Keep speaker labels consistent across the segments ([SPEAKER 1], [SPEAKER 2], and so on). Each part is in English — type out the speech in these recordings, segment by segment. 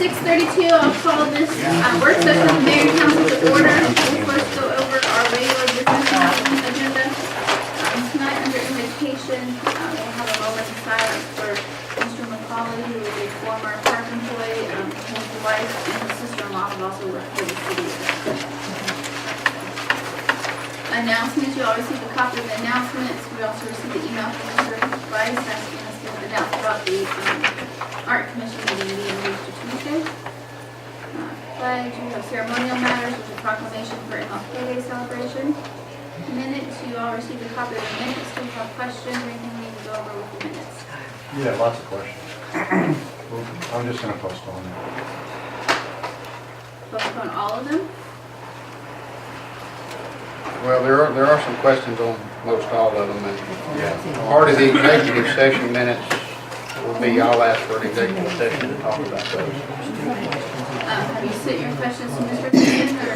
[SPEAKER 1] 6:32, I'll call this work session of the mayor and council to order. We'll first go over our regular business agenda. Tonight, under invitation, we'll have a moment of silence for Mr. McCauley, who is a former park employee. His wife and his sister-in-law have also worked for the city. Announcements, you all received a copy of the announcements. We also received the email from Mr. Vice asking us to announce about the Art Commission meeting being moved to Tuesday. Pledge, we have ceremonial matters, which is a proclamation for MLK Day celebration. Minutes, you all received a copy of the minutes. Do you have questions or anything we need to go over with the minutes?
[SPEAKER 2] Yeah, lots of questions. I'm just going to postpone it.
[SPEAKER 1] Postpone all of them?
[SPEAKER 3] Well, there are some questions on most all of them, and part of the executive session minutes will be, I'll ask for an executive session to talk about those.
[SPEAKER 1] Have you sent your questions to Mr. Freeman, or?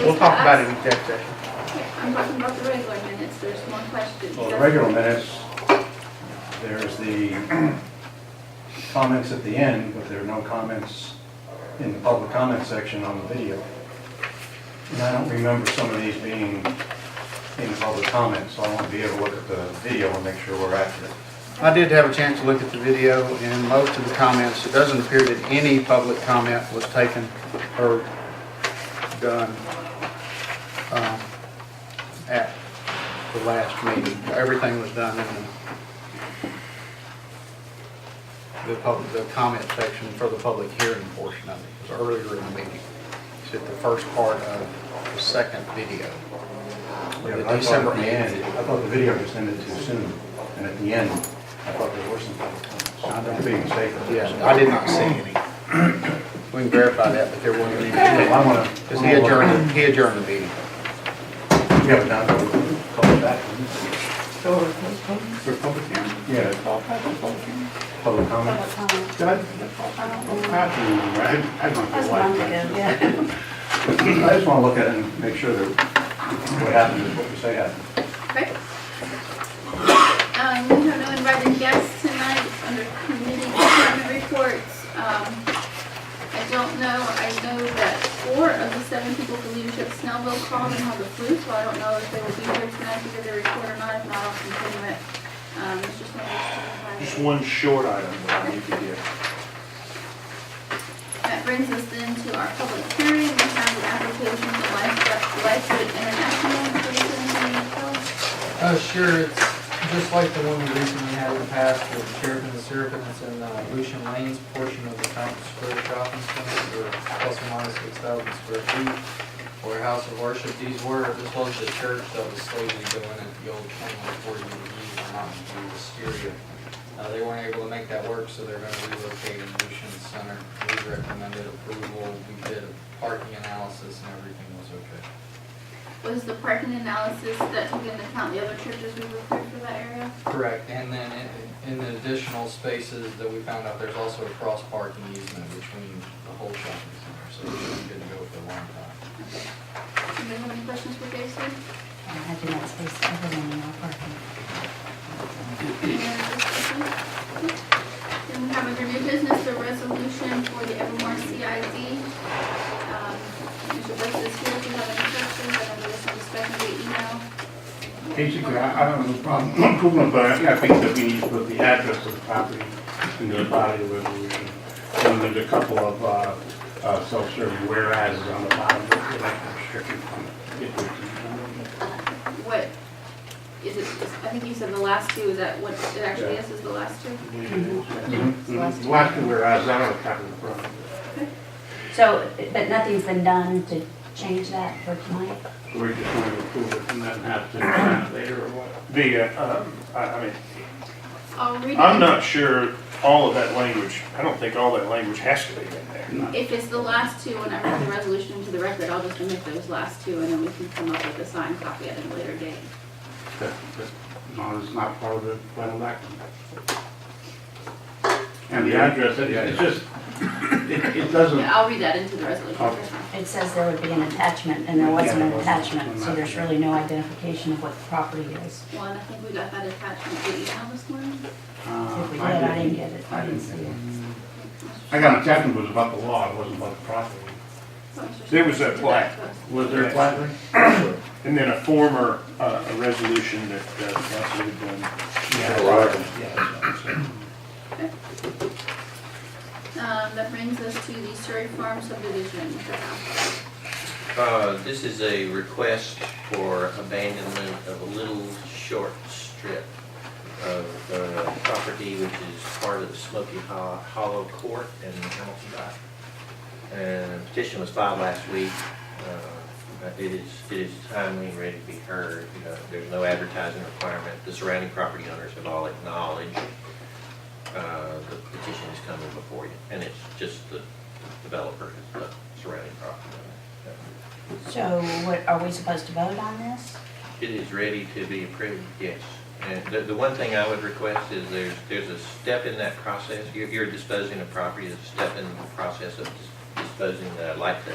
[SPEAKER 3] We'll talk about it in executive session.
[SPEAKER 1] I'm talking about the regular minutes. There's more questions.
[SPEAKER 2] Well, the regular minutes, there's the comments at the end, but there are no comments in the public comment section on the video. And I don't remember some of these being in public comment, so I want to be able to look at the video and make sure we're accurate.
[SPEAKER 3] I did have a chance to look at the video, and most of the comments, it doesn't appear that any public comment was taken or done at the last meeting. Everything was done in the comment section for the public hearing portion of it. It was earlier in the meeting. It's at the first part of the second video.
[SPEAKER 2] Yeah,
[SPEAKER 3] The
[SPEAKER 2] but I thought
[SPEAKER 3] December
[SPEAKER 2] at the
[SPEAKER 3] 8th.
[SPEAKER 2] end, I thought the video just ended too soon, and at the end, I thought there were some public comments. I could be mistaken.
[SPEAKER 3] Yeah, I did not see any. We can verify that, but there wasn't any.
[SPEAKER 2] I want to.
[SPEAKER 3] Because he adjourned the meeting.
[SPEAKER 2] Yeah, but now they'll call it back.
[SPEAKER 3] For public hearing?
[SPEAKER 2] Yeah, public comment. I just want to look at it and make sure that what happened is what we say happened.
[SPEAKER 1] Okay. We have no invited guests tonight under committee department reports. I don't know. I know that 4 of the 7 people from leadership Snellville called and have the flu, so I don't know if they will be here tonight to give their report or not. If not, I'll continue it. Mr. Snellville.
[SPEAKER 4] Just one short item that I need to get.
[SPEAKER 1] That brings us then to our public hearing. We have the application for Lifeboat International.
[SPEAKER 5] Sure, it's just like the one we recently had in the past with the Sheriff and the Seraphin. It's in Lucian Lane's portion of the Fountain Square Shopping Center for plus or minus 6,000 square feet for a house of worship. This was the church that was slated to go in at the old 2140 Mountain View Wisteria. They weren't able to make that work, so they're going to relocate in Lucian Center. We recommended approval. We did a parking analysis and everything was okay.
[SPEAKER 1] Was the parking analysis that took into account the other churches we referred for that area?
[SPEAKER 5] Correct, and then in the additional spaces that we found out, there's also a cross parking easement between the whole shopping center, so we didn't go for a long time.
[SPEAKER 1] Okay. Do you have any questions for Jason?
[SPEAKER 6] I do not space everyone in our parking.
[SPEAKER 1] Any other discussion? Then we have under new business the resolution for the Evermore CID. Mr. Bush is here if you have any questions. I know there was some discussion via email.
[SPEAKER 7] Basically, I don't have a problem approving, but I think that we need to put the address of the property into the body of the resolution. And there's a couple of self-serving whereases on the bottom that like restricted from it.
[SPEAKER 1] What is it? I think you said the last 2. Is that what it actually is the last 2?
[SPEAKER 7] The last two whereases, I don't have a copy of the front.
[SPEAKER 6] So, but nothing's been done to change that for tonight?
[SPEAKER 7] We're just going to approve it and then have to sign it later or what?
[SPEAKER 1] I'll read it.
[SPEAKER 4] I'm not sure all of that language, I don't think all that language has to be in there.
[SPEAKER 1] If it's the last 2, when I read the resolution into the record, I'll just omit those last 2, and then we can come up with a signed copy at a later date.
[SPEAKER 7] As long as it's not part of the final document. And the address, it's just, it doesn't.
[SPEAKER 1] Yeah, I'll read that into the resolution.
[SPEAKER 7] Okay.
[SPEAKER 6] It says there would be an attachment, and there wasn't an attachment, so there's really no identification of what the property is.
[SPEAKER 1] Well, and I think we got that attachment to email this morning.
[SPEAKER 6] If we did, I didn't get it. I didn't see it.
[SPEAKER 7] I got an attachment, was about the law, it wasn't about the property.
[SPEAKER 4] There was a plaque.
[SPEAKER 7] Was there a flag there?
[SPEAKER 4] And then a form or a resolution that the council had done.
[SPEAKER 1] That brings us to the Surrey Farm subdivision. Mr. Howe.
[SPEAKER 8] This is a request for abandonment of a little short strip of property which is part of the Smoky Hollow Court in Hamilton Drive. And the petition was filed last week. It is timely and ready to be heard. There's no advertising requirement. The surrounding property owners have all acknowledged the petition is coming before you, and it's just the developer, the surrounding property owner.
[SPEAKER 6] So what, are we supposed to vote on this?
[SPEAKER 8] It is ready to be approved, yes. And the one thing I would request is there's a step in that process. You're disposing of property, there's a step in the process of disposing that I'd like to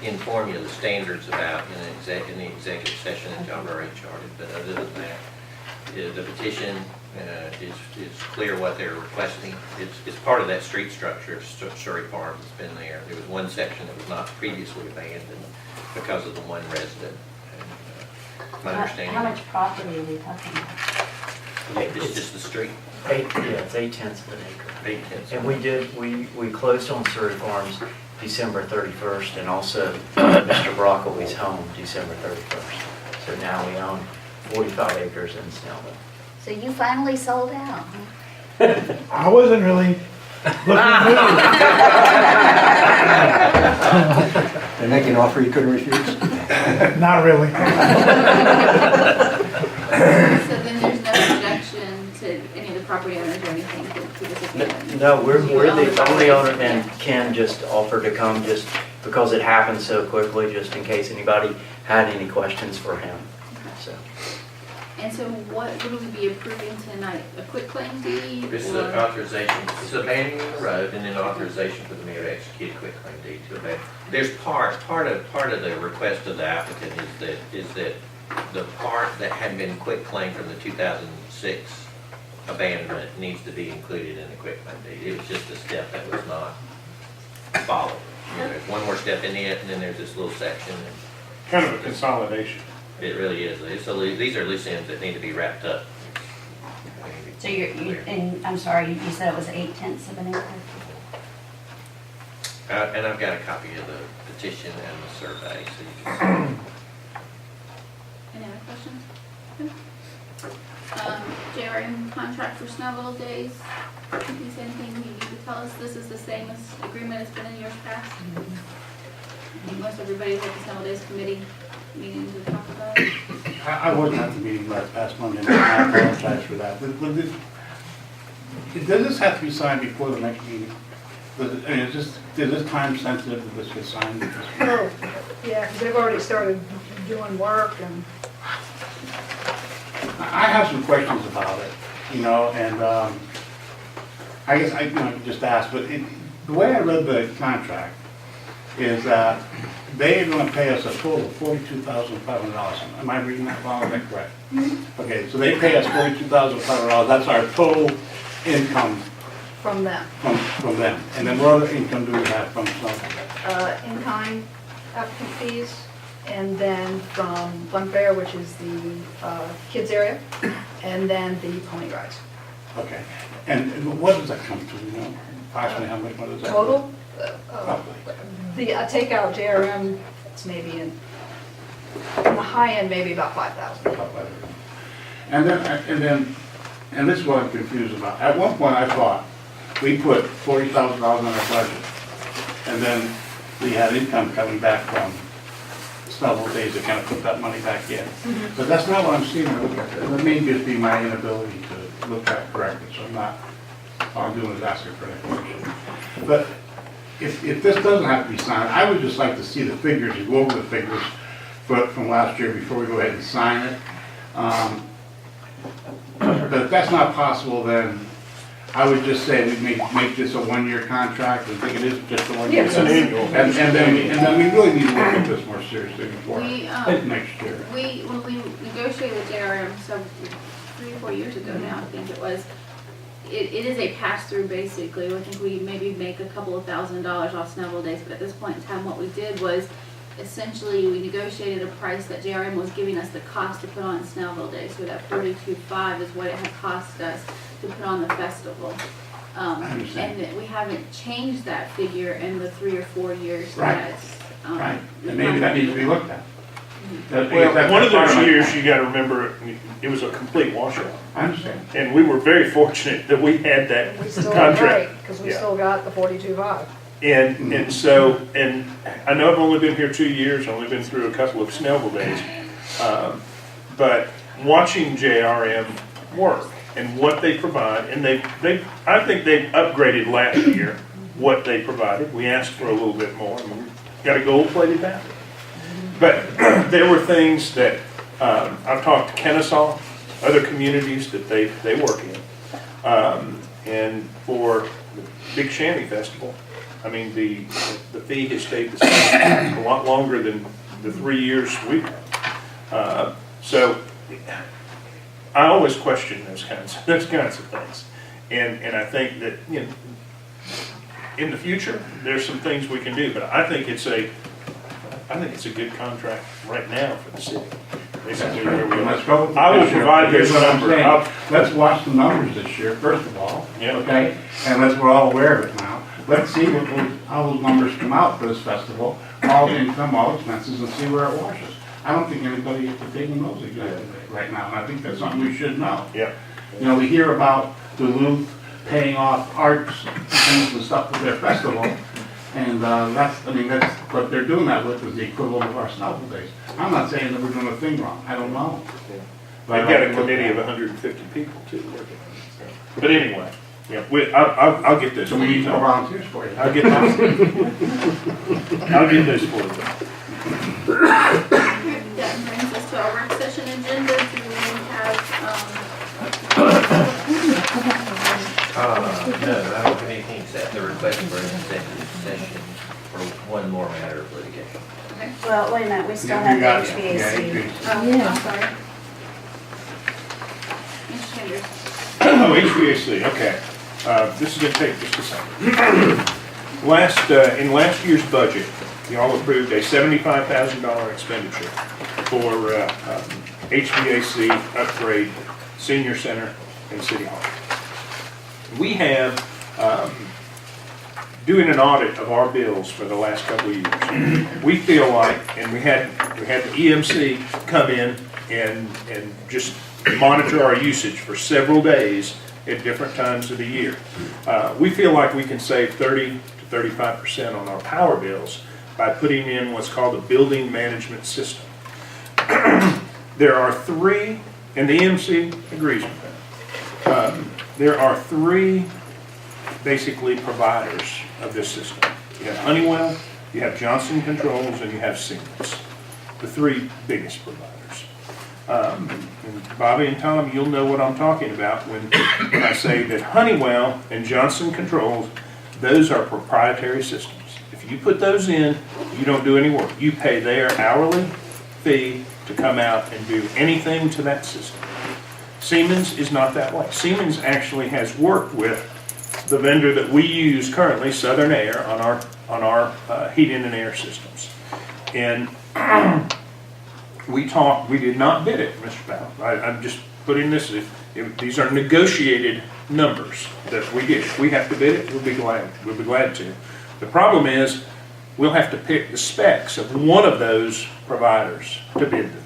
[SPEAKER 8] inform you of the standards about in the executive session that y'all already charted. But other than that, the petition is clear what they're requesting. It's part of that street structure of Surrey Farm that's been there. There was one section that was not previously abandoned because of the one resident. And, my understanding.
[SPEAKER 6] How much property are we talking about?
[SPEAKER 8] It's just the street.
[SPEAKER 9] It's 8/10 of an acre.
[SPEAKER 8] 8/10.
[SPEAKER 9] And we closed on Surrey Farms December 31st, and also Mr. Brockley's home December 31st. So now we own 45 acres in Snellville.
[SPEAKER 6] So you finally sold out, huh?
[SPEAKER 10] I wasn't really looking to
[SPEAKER 2] They make an offer you couldn't refuse?
[SPEAKER 10] move. Not really.
[SPEAKER 1] So then there's no objection to any of the property owners or anything to this agreement?
[SPEAKER 9] No, we're
[SPEAKER 1] You own
[SPEAKER 9] the
[SPEAKER 1] the
[SPEAKER 9] only
[SPEAKER 1] property?
[SPEAKER 9] owner, and Ken just offered to come just because it happened so quickly, just in case anybody had any questions for him. So.
[SPEAKER 1] And so what would we be approving tonight? A quitclaim deed?
[SPEAKER 8] This is
[SPEAKER 1] or-
[SPEAKER 8] an authorization, it's abandoning the road and then authorization for the mayor to execute a quitclaim deed to abandon. There's part of the request of the applicant is that the part that had been quitclaimed from the 2006 abandonment needs to be included in the quitclaim deed. It was just a step that was not followed. There's one more step in it, and then there's this little section.
[SPEAKER 4] Kind of a consolidation.
[SPEAKER 8] It really is. These are loose ends that need to be wrapped up.
[SPEAKER 6] So and I'm sorry, you said it was 8/10 of an acre?
[SPEAKER 8] And I've got a copy of the petition and the survey, so you can see.
[SPEAKER 1] Any other questions? JRM contract for Snellville days. Is there anything you need to tell us? This is the same as agreement it's been in years past. I think most everybody's at the Snellville Days Committee meeting to talk about it.
[SPEAKER 7] I wasn't at the meeting last Monday, and I apologize for that. Does this have to be signed before the next meeting? Is this time sensitive that this gets signed?
[SPEAKER 11] Oh, yeah, 'cause they've already started doing work and.
[SPEAKER 7] I have some questions about it, and I guess I just asked, but the way I read the contract is that they are going to pay us a total of $42,500. Am I reading that wrong? Is that correct? Okay, so they pay us $42,500. That's our total income
[SPEAKER 11] From them,
[SPEAKER 7] from them. And then what other income do we have from Snellville?
[SPEAKER 11] in-kind applicant fees, and then from Glen Fair, which is the kids area, and then the pony rides.
[SPEAKER 7] Okay, and what does that come to, approximately how much money does that?
[SPEAKER 11] Total,
[SPEAKER 7] Roughly.
[SPEAKER 11] the takeout JRM, it's maybe in the high end, maybe about 5,000.
[SPEAKER 7] And this is what I'm confused about. At one point, I thought we put $40,000 on our budget, and then we had income coming back from Snellville Days to kind of put that money back in. But that's not what I'm seeing. It may just be my inability to look at it correctly, so all I'm doing is asking for information. But if this doesn't have to be signed, I would just like to see the figures, and go over the figures from last year before we go ahead and sign it. But if that's not possible, then I would just say we make this a one-year contract, and think it is just a one-year.
[SPEAKER 11] Yes.
[SPEAKER 4] It's an annual.
[SPEAKER 7] And then we really need to look at this more seriously before
[SPEAKER 1] We,
[SPEAKER 7] next year.
[SPEAKER 1] when we negotiated with JRM 3 or 4 years ago now, I think it was, it is a pass-through basically. I think we maybe make a couple of $1,000s off Snellville days, but at this point in time, what we did was essentially we negotiated a price that JRM was giving us the cost to put on Snellville days. So that $42.5 is what it had cost us to put on the festival.
[SPEAKER 7] understand.
[SPEAKER 1] And that we haven't changed that figure in the 3 or 4 years
[SPEAKER 7] Right.
[SPEAKER 1] that,
[SPEAKER 7] Right, and maybe that needs to be looked at.
[SPEAKER 4] Well, one of those years, you gotta remember, it was a complete washout.
[SPEAKER 7] I understand.
[SPEAKER 4] And we were very fortunate that we had that
[SPEAKER 11] We still,
[SPEAKER 4] contract.
[SPEAKER 11] right, because we
[SPEAKER 4] Yeah.
[SPEAKER 11] still got the 42.5.
[SPEAKER 4] And so, and I know I've only been here 2 years, only been through a couple of Snellville days. But watching JRM work and what they provide, and I think they've upgraded last year what they provided. We asked for a little bit more, and we got a gold-plated bathroom. But there were things that, I've talked to Kennesaw, other communities that they work in. And for the Big Shanty Festival, I mean, the fee has stayed the same a lot longer than the 3 years we've had. So I always question those kinds of things. And I think that, you know, in the future, there's some things we can do, but I think it's a good contract right now for the city. Basically where we
[SPEAKER 7] Let's
[SPEAKER 4] are.
[SPEAKER 7] go.
[SPEAKER 4] I will provide this
[SPEAKER 7] Here's what I'm
[SPEAKER 4] number.
[SPEAKER 7] saying. Let's watch the numbers this year, first of all.
[SPEAKER 4] Yeah.
[SPEAKER 7] Okay? And we're all aware of it now. Let's see how those numbers come out for this festival, all income, all expenses, and see where it washes. I don't think anybody at the table knows exactly right now, and I think that's something we should know.
[SPEAKER 4] Yeah.
[SPEAKER 7] You know, we hear about Duluth paying off arts things and stuff for their festival, and that's what they're doing that with is the equivalent of our Snellville days. I'm not saying that we're doing a thing wrong, I don't know.
[SPEAKER 4] They've got a committee of 150 people too working on it. But anyway, yeah, I'll get this.
[SPEAKER 7] So we need more volunteers for you.
[SPEAKER 4] I'll get this. I'll get this for you.
[SPEAKER 1] that brings us to our work session agenda. Do we have,
[SPEAKER 8] No, I don't have anything except the request for an executive session for one more matter of litigation.
[SPEAKER 1] okay.
[SPEAKER 6] Well, wait a minute, we still
[SPEAKER 7] Yeah,
[SPEAKER 6] have
[SPEAKER 7] you
[SPEAKER 6] the
[SPEAKER 7] got it.
[SPEAKER 6] HVAC.
[SPEAKER 7] Yeah,
[SPEAKER 1] I'm sorry. Mr. Chambers.
[SPEAKER 4] Oh, HVAC, okay. This is gonna take just a second. In last year's budget, y'all approved a $75,000 expenditure for HVAC upgrade, senior center, and city hall. We have, doing an audit of our bills for the last couple of years, we feel like, and we had the EMC come in and just monitor our usage for several days at different times of the year. We feel like we can save 30 to 35% on our power bills by putting in what's called a building management system. There are three, and the EMC agrees with that. There are three basically providers of this system. You have Honeywell, you have Johnson Controls, and you have Siemens, the three biggest providers. And Bobby and Tom, you'll know what I'm talking about when I say that Honeywell and Johnson Controls, those are proprietary systems. If you put those in, you don't do any work. You pay their hourly fee to come out and do anything to that system. Siemens is not that way. Siemens actually has worked with the vendor that we use currently, Southern Air, on our heating and air systems. And we did not bid it, Mr. Powell. I'm just putting this, these are negotiated numbers that we get. If we have to bid it, we'll be glad to. The problem is, we'll have to pick the specs of one of those providers to bid the thing.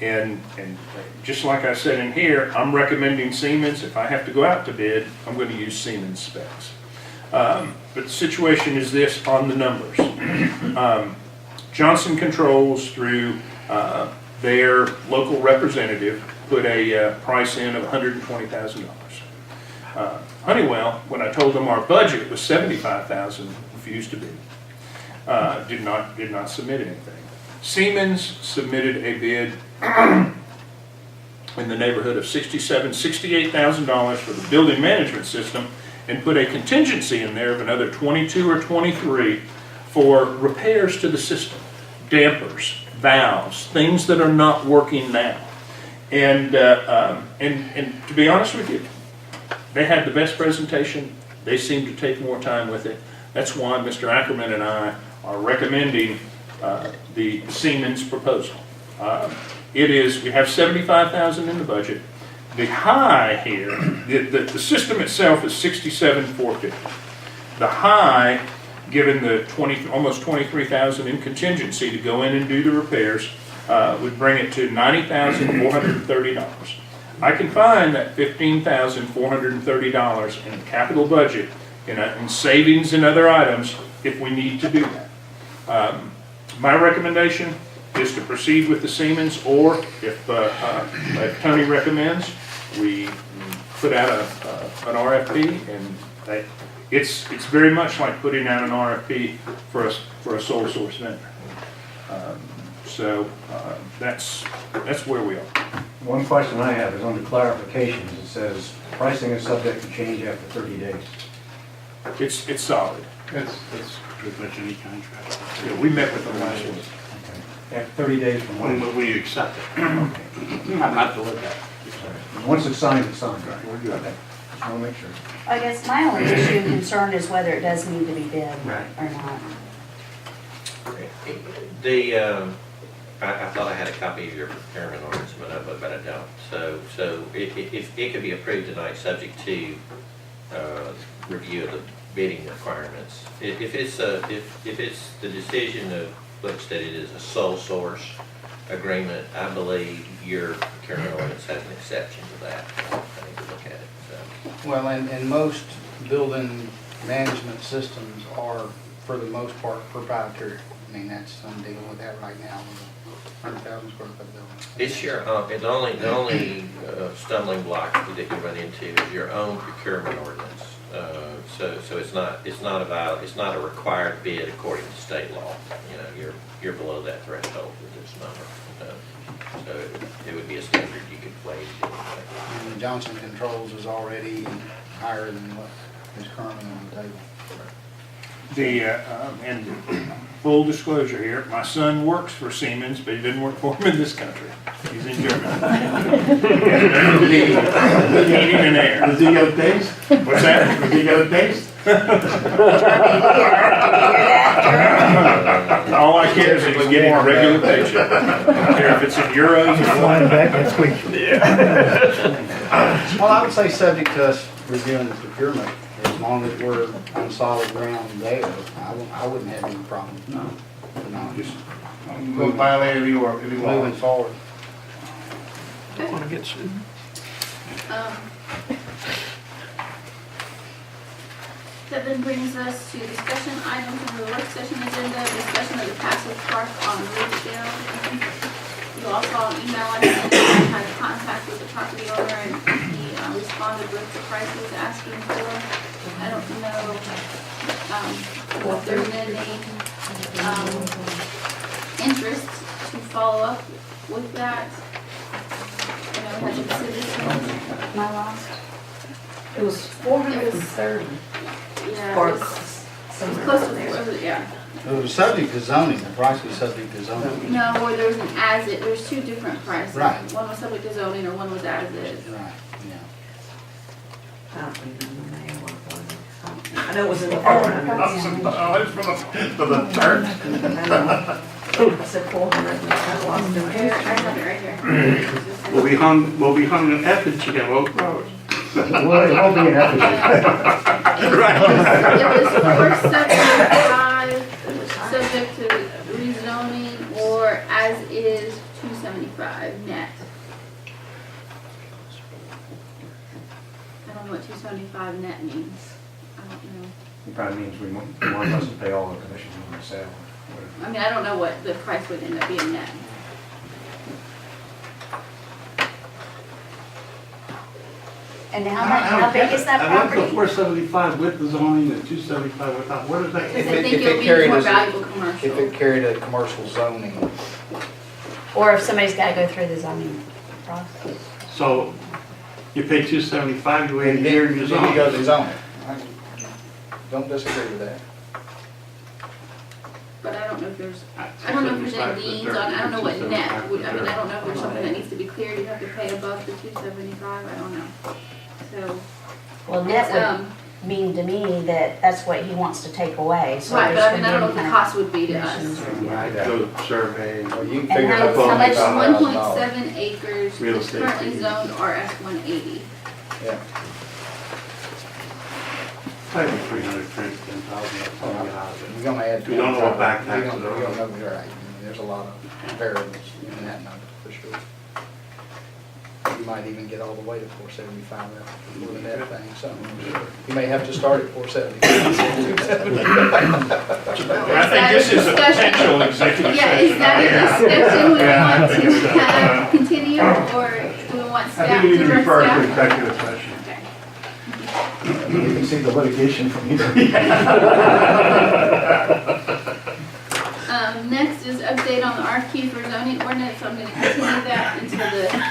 [SPEAKER 4] And just like I said in here, I'm recommending Siemens. If I have to go out to bid, I'm going to use Siemens specs. But the situation is this on the numbers. Johnson Controls, through their local representative, put a price in of $120,000. Honeywell, when I told them our budget was $75,000, refused to bid. Did not submit anything. Siemens submitted a bid in the neighborhood of $68,000 for the building management system, and put a contingency in there of another 22 or 23 for repairs to the system, dampers, valves, things that are not working now. And to be honest with you, They had the best presentation. They seemed to take more time with it. That's why Mr. Ackerman and I are recommending the Siemens proposal. It is, we have $75,000 in the budget. The high here, the system itself is $67,450. The high, given the almost $23,000 in contingency to go in and do the repairs, would bring it to $90,430. I can find that $15,430 in the capital budget in savings and other items if we need to do that. My recommendation is to proceed with the Siemens, or if Tony recommends, we put out an RFP, and it's very much like putting out an RFP for a sole source vendor. So that's where we are.
[SPEAKER 2] One question I have is under clarifications. It says pricing is subject to change after 30 days.
[SPEAKER 4] It's solid.
[SPEAKER 7] It's pretty much any contract.
[SPEAKER 4] Yeah, we met with them last week.
[SPEAKER 2] Okay. After 30 days from when?
[SPEAKER 7] When we accept it. I'm not to look at it.
[SPEAKER 2] Once it's signed, it's signed.
[SPEAKER 7] We're good.
[SPEAKER 2] Okay. Just want to make sure.
[SPEAKER 6] I guess my only issue and concern is whether it does need to be bid
[SPEAKER 7] Right.
[SPEAKER 6] or not.
[SPEAKER 8] I thought I had a copy of your procurement ordinance, but I don't. So if it could be approved tonight, subject to review of the bidding requirements. If it's the decision of looks that it is a sole source agreement, I believe your procurement ordinance has an exception to that. I need to look at it. So.
[SPEAKER 3] Well, and most building management systems are, for the most part, proprietary. I mean, I'm dealing with that right now with a 100,000 square foot building.
[SPEAKER 8] It's your the only stumbling block that you run into is your own procurement ordinance. So it's not a required bid according to state law. You know, you're below that threshold with this number. So it would be a standard you could play.
[SPEAKER 3] And the Johnson Controls is already higher than what is currently on the table.
[SPEAKER 4] And full disclosure here, my son works for Siemens, but he didn't work for them in this country. He's in Germany. Heating and air.
[SPEAKER 7] Does he get a taste?
[SPEAKER 4] What's that?
[SPEAKER 7] Does he get a taste?
[SPEAKER 4] All I care is that he's getting a regular paycheck. I don't care if it's in euros or
[SPEAKER 10] Flying back next week.
[SPEAKER 3] Well, I would say subject to us reviewing the procurement, as long as we're on solid ground there, I wouldn't have any problem. No.
[SPEAKER 7] Just go violate any
[SPEAKER 3] Moving
[SPEAKER 7] law.
[SPEAKER 3] forward.
[SPEAKER 1] Okay.
[SPEAKER 10] get sued?
[SPEAKER 1] That then brings us to discussion items under the work session agenda, discussion of the passive park on Ridgedale. You all saw an email I sent, I had contact with the property owner, and he responded with the price he was asking for. I don't know if there's any interest to follow up with that. I know we had the citizens.
[SPEAKER 6] My lost?
[SPEAKER 12] It was 430.
[SPEAKER 1] Yeah,
[SPEAKER 12] Or
[SPEAKER 1] it was close to, what was it? Yeah.
[SPEAKER 3] It was subject to zoning, the price was subject to zoning.
[SPEAKER 1] No, or there was an as-it, there's two different prices.
[SPEAKER 3] Right.
[SPEAKER 1] One was subject to zoning, or one was as-is.
[SPEAKER 3] Right, yeah.
[SPEAKER 12] I don't remember now what it was. I know it was in the 400.
[SPEAKER 7] For the church.
[SPEAKER 12] I said 400 and I lost it.
[SPEAKER 1] Here, I have it right here.
[SPEAKER 7] We'll be hung in effigy at Oak Road.
[SPEAKER 2] Well, it won't be an effigy.
[SPEAKER 1] It was 475, subject to rezoning, or as is 275 net. I don't know what 275 net means. I don't know.
[SPEAKER 2] It probably means we want us to pay all the commissions on the sale.
[SPEAKER 1] I mean, I don't know what the price would end up being net.
[SPEAKER 6] And how big is that
[SPEAKER 7] I went
[SPEAKER 6] property?
[SPEAKER 7] to 475 with the zoning and 275 without. What is that?
[SPEAKER 1] Because I
[SPEAKER 3] If
[SPEAKER 1] think
[SPEAKER 3] it
[SPEAKER 1] it'll be
[SPEAKER 3] carried
[SPEAKER 1] more
[SPEAKER 3] as a-
[SPEAKER 1] valuable
[SPEAKER 3] If
[SPEAKER 1] commercial.
[SPEAKER 3] it carried a commercial zoning,
[SPEAKER 6] Or if somebody's gotta go through the zoning process.
[SPEAKER 7] So you pay 275, you wait a
[SPEAKER 3] then
[SPEAKER 7] year and you
[SPEAKER 3] then you go to
[SPEAKER 7] zone.
[SPEAKER 3] zoning. I don't disagree with that.
[SPEAKER 1] But I don't know if there's, I don't know if there's any liens on, I don't know what net would, I mean, I don't know if there's something that needs to be cleared, you have to pay above the 275, I don't know. So,
[SPEAKER 6] Well,
[SPEAKER 1] It's,
[SPEAKER 6] that would mean to me that that's what he wants to take away, so
[SPEAKER 1] right,
[SPEAKER 6] there's
[SPEAKER 1] but I mean, I
[SPEAKER 6] gonna
[SPEAKER 1] don't
[SPEAKER 6] be
[SPEAKER 1] know
[SPEAKER 6] any
[SPEAKER 1] what the
[SPEAKER 6] kind
[SPEAKER 1] cost would be to
[SPEAKER 6] of
[SPEAKER 1] us.
[SPEAKER 6] commissions or.
[SPEAKER 7] Right, those surveys.
[SPEAKER 3] Well, you can
[SPEAKER 6] And
[SPEAKER 3] figure
[SPEAKER 6] how
[SPEAKER 3] out
[SPEAKER 1] How much,
[SPEAKER 3] $5,000.
[SPEAKER 1] 1.7 acres,
[SPEAKER 7] Real
[SPEAKER 1] is
[SPEAKER 7] estate
[SPEAKER 1] currently
[SPEAKER 7] fees.
[SPEAKER 1] zoned RS 180.
[SPEAKER 3] Yeah.
[SPEAKER 7] Probably 300, 10,000, something out of it.
[SPEAKER 3] We're gonna add.
[SPEAKER 7] We don't know what back
[SPEAKER 3] We
[SPEAKER 7] taxes
[SPEAKER 3] don't-
[SPEAKER 7] are.
[SPEAKER 3] We don't know, you're right. I mean, there's a lot of variables in that number, for sure. You might even get all the way to 475 for the net thing, so you may have to start at 470.
[SPEAKER 4] I think this is a potential executive
[SPEAKER 1] Yeah, is
[SPEAKER 4] session.
[SPEAKER 1] that a discussion we
[SPEAKER 7] Yeah.
[SPEAKER 1] want to have continue, or do we want
[SPEAKER 7] I
[SPEAKER 1] staff
[SPEAKER 7] think we need
[SPEAKER 1] to
[SPEAKER 7] to
[SPEAKER 1] direct
[SPEAKER 7] refer to
[SPEAKER 1] staff?
[SPEAKER 7] executive session.
[SPEAKER 1] Okay.
[SPEAKER 2] You can see the litigation from either.
[SPEAKER 1] Next is update on the RFQ for zoning ordinance. I'm gonna continue that until the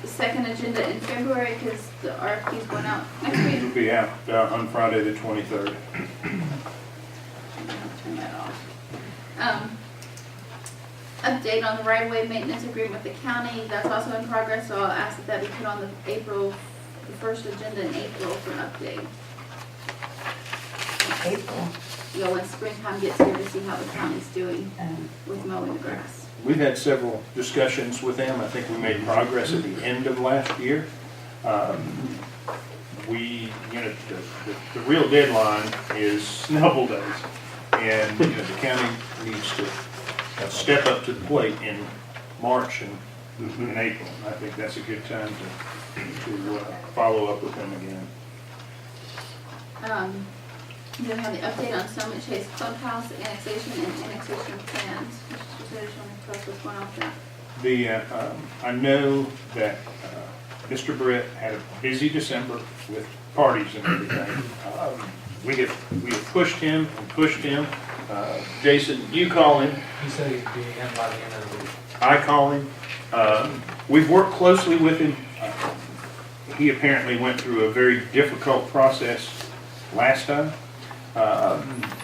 [SPEAKER 1] second agenda in February, because the RFQ's going out next week.
[SPEAKER 4] It'll be out on Friday, the 23rd.
[SPEAKER 1] Turn that off. Update on the right-of-way maintenance agreement with the county. That's also in progress, so I'll ask that that be put on the first agenda in April for an update.
[SPEAKER 6] April.
[SPEAKER 1] You know, when springtime gets here, to see how the county's doing with mowing the grass.
[SPEAKER 4] We've had several discussions with them. I think we made progress at the end of last year. The real deadline is Snellville days. And, the county needs to step up to the plate in March and April. I think that's a good time to follow up with them again.
[SPEAKER 1] Then we have the update on Summit Chase Clubhouse, annexation and annexation plans. Mr. Sanders, want to tell us what's going on with that?
[SPEAKER 4] I know that Mr. Britt had a busy December with parties and everything. We have pushed him and pushed him. Jason, you call him.
[SPEAKER 5] He said he'd be in by the end of the week.
[SPEAKER 4] I call him. We've worked closely with him. He apparently went through a very difficult process last time.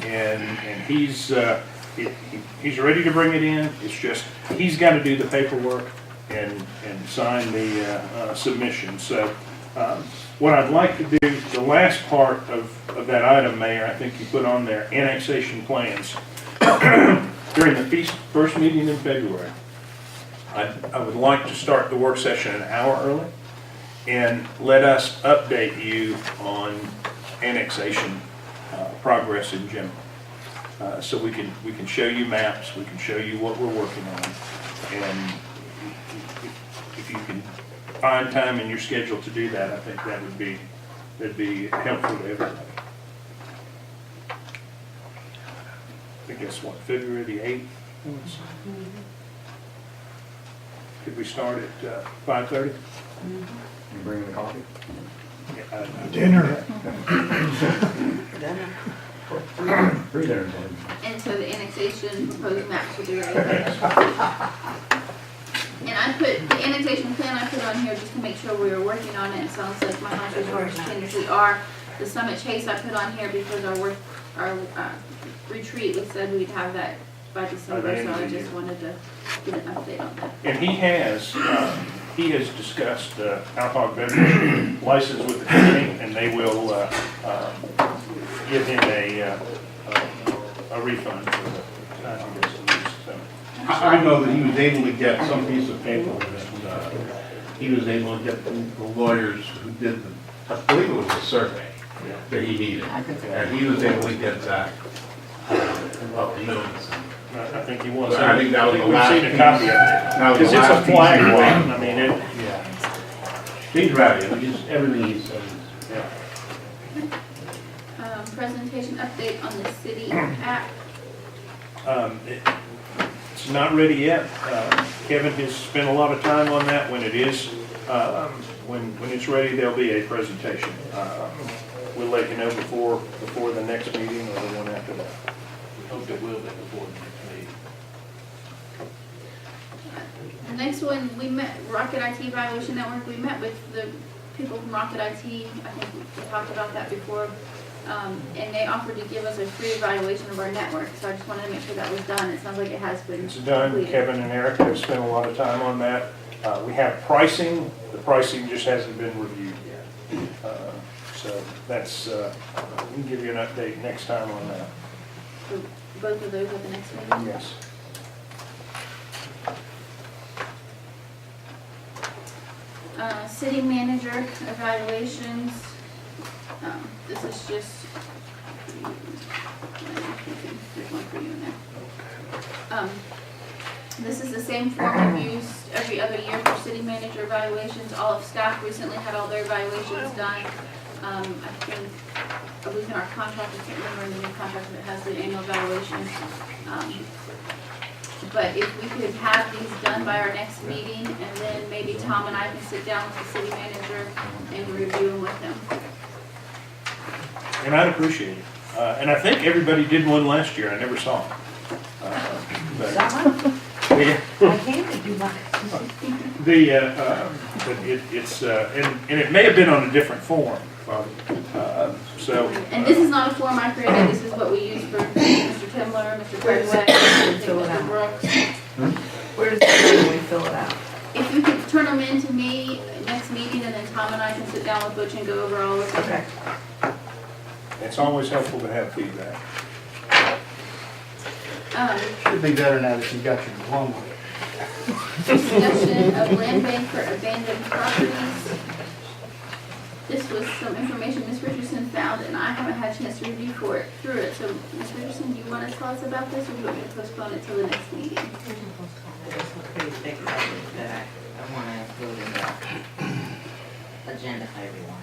[SPEAKER 4] And he's ready to bring it in. It's just, he's got to do the paperwork and sign the submission. So what I'd like to do, the last part of that item, Mayor, I think you put on there, annexation plans. During the first meeting in February, I would like to start the work session an hour early and let us update you on annexation progress in general. So we can show you maps, we can show you what we're working on, and if you can find time in your schedule to do that, I think that'd be helpful to everybody. I think that's what, February the 8th? Could we start at 5:30?
[SPEAKER 2] You bringing the coffee?
[SPEAKER 10] Dinner.
[SPEAKER 2] Free dinner.
[SPEAKER 1] And so the annexation proposed maps will be ready. And I put, the annexation plan I put on here just to make sure we were working on it. It sounds like my hunch is we're continuously are. The Summit Chase I put on here because our retreat, we said we'd have that by December, so I just wanted to get an update on that.
[SPEAKER 4] And he has discussed alcohol beverage license with the company, and they will give him a refund for the time he doesn't use. So
[SPEAKER 7] I know that he was able to get some piece of paper that he was able to get the lawyers who did I believe it was a survey that he needed. And he was able to get that about the notice.
[SPEAKER 4] I think he wants.
[SPEAKER 7] I think that was the last
[SPEAKER 4] We've seen a copy of
[SPEAKER 7] That
[SPEAKER 4] it
[SPEAKER 7] was the
[SPEAKER 4] because it's a
[SPEAKER 7] last piece
[SPEAKER 4] flag
[SPEAKER 7] he
[SPEAKER 4] one.
[SPEAKER 7] wanted.
[SPEAKER 4] I mean, it.
[SPEAKER 7] Yeah. He's ready, everything he says.
[SPEAKER 4] Yeah.
[SPEAKER 1] Presentation update on the city app.
[SPEAKER 4] It's not ready yet. Kevin has spent a lot of time on that. When it is, when it's ready, there'll be a presentation. We'll let you know before the next meeting or the one after that.
[SPEAKER 8] We hope it will be before the next meeting.
[SPEAKER 1] The next one, we met, Rocket IT Evaluation Network, we met with the people from Rocket IT, I think we talked about that before, and they offered to give us a free evaluation of our network, so I just wanted to make sure that was done. It sounds like it has been
[SPEAKER 4] It's done.
[SPEAKER 1] completed.
[SPEAKER 4] Kevin and Eric have spent a lot of time on that. We have pricing. The pricing just hasn't been reviewed yet. So that's, we can give you an update next time on that.
[SPEAKER 1] So both of those at the next meeting?
[SPEAKER 4] Yes.
[SPEAKER 1] City manager evaluations. This is just, there's one for you in there. This is the same form we've used every other year for city manager evaluations. All of staff recently had all their evaluations done. I think, I believe in our contract, I can't remember in the new contract, but it has the annual evaluation. But if we could have these done by our next meeting, and then maybe Tom and I can sit down with the city manager and review them with him.
[SPEAKER 4] And I'd appreciate it. And I think everybody did one last year. I never saw it. But- Yeah.
[SPEAKER 12] I can't do my.
[SPEAKER 4] But it's, and it may have been on a different form. So,
[SPEAKER 1] And this is not a form I created, this is what we use for Mr. Timler, Mr. Craigway, Mr. Brooks.
[SPEAKER 12] Where does it go when we fill it out?
[SPEAKER 1] If you could turn them in to me next meeting, and then Tom and I can sit down with Butch and go over all of them.
[SPEAKER 12] Okay.
[SPEAKER 4] it's always helpful to have feedback.
[SPEAKER 3] Should be better now that you got your diploma.
[SPEAKER 1] Discussion of land bank for abandoned properties. This was some information Ms. Richardson found, and I haven't had a chance to review through it. So, Ms. Richardson, do you want to tell us about this, or do you want me to postpone it till the next meeting?
[SPEAKER 12] There's some pretty thick coverage that I want to include in the agenda for everyone.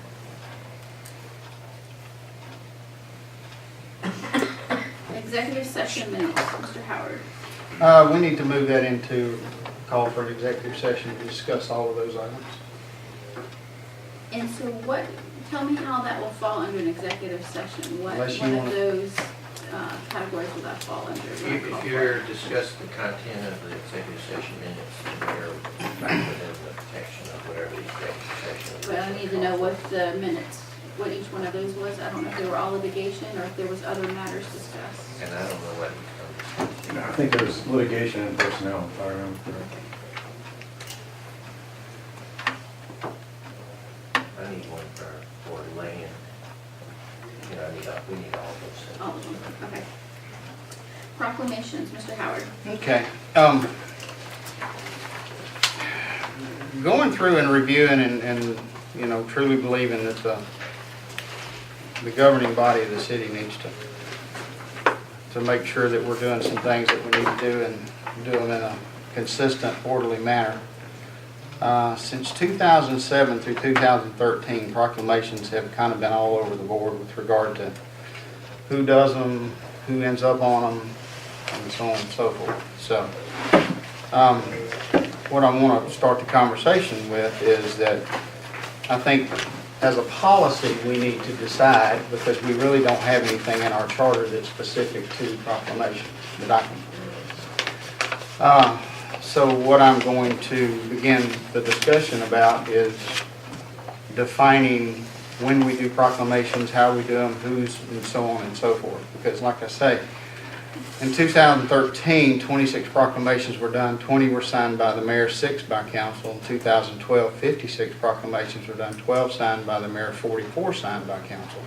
[SPEAKER 1] Executive session minutes, Mr. Howard.
[SPEAKER 3] We need to move that into call for an executive session to discuss all of those items.
[SPEAKER 1] And so what, tell me how that will fall under an executive session? What
[SPEAKER 3] Unless you
[SPEAKER 1] one of
[SPEAKER 3] wanna-
[SPEAKER 1] those categories will that fall under?
[SPEAKER 8] If you're discussing the content of the executive session minutes, they're back within the protection of whatever the executive session.
[SPEAKER 1] But I need to know what the minutes, what each one of those was. I don't know if they were all litigation or if there was other matters discussed.
[SPEAKER 8] And I don't know what it
[SPEAKER 2] I think there's litigation and personnel, if I remember correctly.
[SPEAKER 8] I need one for land. You know, we need all those things.
[SPEAKER 1] All of them, okay. Proclamations, Mr. Howard.
[SPEAKER 3] Okay. Going through and reviewing and, you know, truly believing that the governing body of the city needs to make sure that we're doing some things that we need to do and do them in a consistent, orderly manner. Since 2007 through 2013, proclamations have kind of been all over the board with regard to who does them, who ends up on them, and so on and so forth. So, what I want to start the conversation with is that I think as a policy we need to decide, because we really don't have anything in our charter that's specific to proclamation that I can. So what I'm going to begin the discussion about is defining when we do proclamations, how we do them, who's, and so on and so forth. Because like I say, in 2013, 26 proclamations were done, 20 were signed by the mayor, 6 by council. In 2012, 56 proclamations were done, 12 signed by the mayor, 44 signed by council.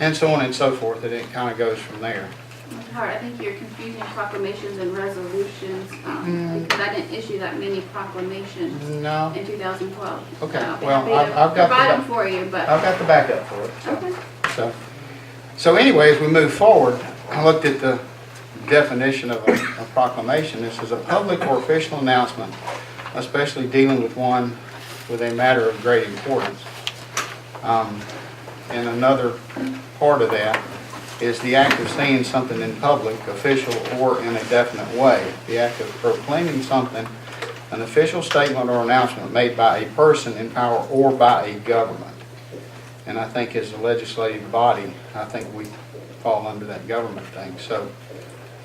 [SPEAKER 3] And so on and so forth, and it kind of goes from there.
[SPEAKER 1] Mr. Howard, I think you're confusing proclamations and resolutions, because I didn't issue that many proclamations
[SPEAKER 3] No?
[SPEAKER 1] in 2012.
[SPEAKER 3] Okay,
[SPEAKER 1] So I'll be
[SPEAKER 3] well,
[SPEAKER 1] happy to
[SPEAKER 3] I've got the
[SPEAKER 1] provide them
[SPEAKER 3] back-
[SPEAKER 1] for you, but,
[SPEAKER 3] I've got the backup for it.
[SPEAKER 1] okay.
[SPEAKER 3] So anyway, as we move forward, I looked at the definition of a proclamation. This is a public or official announcement, especially dealing with one with a matter of great importance. And another part of that is the act of saying something in public, official, or in a definite way. The act of proclaiming something, an official statement or announcement made by a person in power or by a government. And I think as a legislative body, I think we fall under that government thing. So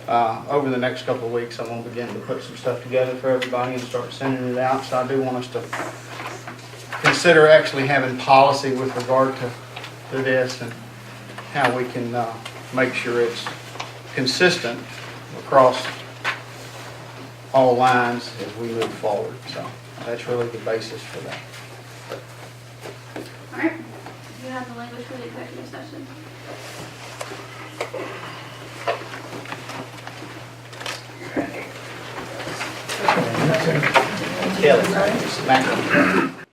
[SPEAKER 3] over the next couple of weeks, I'm going to begin to put some stuff together for everybody and start sending it out. So I do want us to consider actually having policy with regard to this and how we can make sure it's consistent across all lines as we move forward. So that's really the basis for that.
[SPEAKER 1] All right. You have the push for the executive session.
[SPEAKER 3] Kelly, Matt.